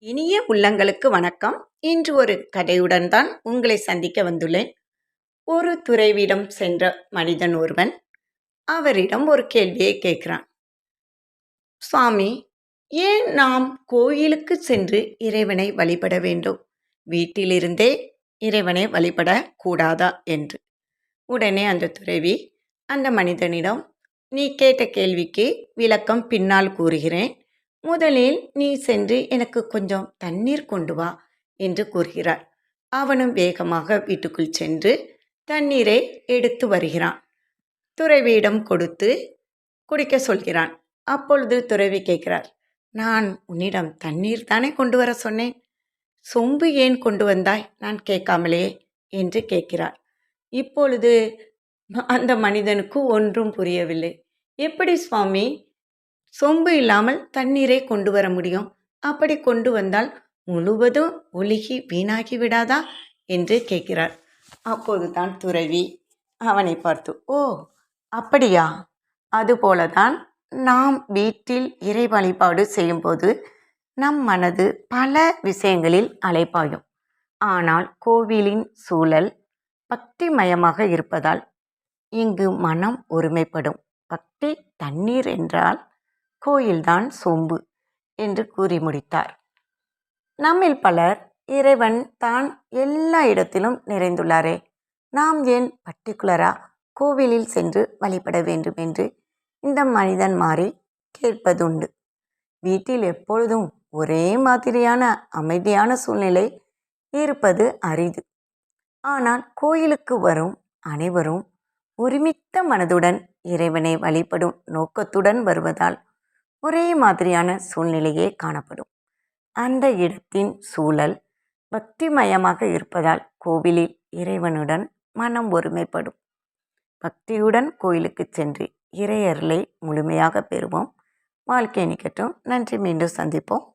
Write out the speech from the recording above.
இனிய உள்ளங்களுக்கு வணக்கம். இன்று ஒரு கதையுடன் தான் உங்களை சந்திக்க வந்துள்ளேன். ஒரு துறவியிடம் சென்ற மனிதன் ஒருவன் அவரிடம் ஒரு கேள்வியை கேட்கிறான். சுவாமி, ஏன் நாம் கோயிலுக்கு சென்று இறைவனை வழிபட வேண்டும்? வீட்டிலிருந்தே இறைவனை வழிபட கூடாதா என்று. உடனே அந்த துறவி அந்த மனிதனிடம், நீ கேட்ட கேள்விக்கு விளக்கம் பின்னால் கூறுகிறேன். முதலில் நீ சென்று எனக்கு கொஞ்சம் தண்ணீர் கொண்டு வா என்று கூறுகிறார். அவனும் வேகமாக வீட்டுக்குள் சென்று தண்ணீரை எடுத்து வருகிறான். துறவியிடம் கொடுத்து குடிக்க சொல்கிறான். அப்பொழுது துறவி கேட்கிறார், நான் உன்னிடம் தண்ணீர் தானே கொண்டு வர சொன்னேன், சொம்பு ஏன் கொண்டு வந்தாய் நான் கேட்காமலே என்று கேட்கிறார். இப்பொழுது அந்த மனிதனுக்கு ஒன்றும் புரியவில்லை. எப்படி சுவாமி, சொம்பு இல்லாமல் தண்ணீரை கொண்டு வர முடியும்? அப்படி கொண்டு வந்தால் முழுவதும் ஒழுகி வீணாகி விடாதா என்று கேட்கிறார். அப்போதுதான் துறவி அவனை பார்த்து, ஓ அப்படியா, அதுபோலதான் நாம் வீட்டில் இறை வழிபாடு செய்யும்போது நம் மனது பல விஷயங்களில் அலைப்பாயும். ஆனால் கோவிலின் சூழல் பக்திமயமாக இருப்பதால் இங்கு மனம் ஒருமைப்படும். பக்தி தண்ணீர் என்றால் கோயில்தான் சொம்பு என்று கூறி முடித்தார். நம்மில் பலர் இறைவன் தான் எல்லா இடத்திலும் நிறைந்துள்ளாரே, நாம் ஏன் பர்டிகுலரா கோவிலில் சென்று வழிபட வேண்டும் என்று இந்த மனிதன் மாறி கேட்பதுண்டு. வீட்டில் எப்பொழுதும் ஒரே மாதிரியான அமைதியான சூழ்நிலை இருப்பது அரிது. ஆனால் கோயிலுக்கு வரும் அனைவரும் ஒருமித்த மனதுடன் இறைவனை வழிபடும் நோக்கத்துடன் வருவதால் ஒரே மாதிரியான சூழ்நிலையே காணப்படும். அந்த இடத்தின் சூழல் பக்திமயமாக இருப்பதால் கோவிலில் இறைவனுடன் மனம் ஒருமைப்படும். பக்தியுடன் கோயிலுக்கு சென்று இறையருளை முழுமையாக பெறுவோம். வாழ்க்கை நிக்கட்டும். நன்றி. மீண்டும் சந்திப்போம்.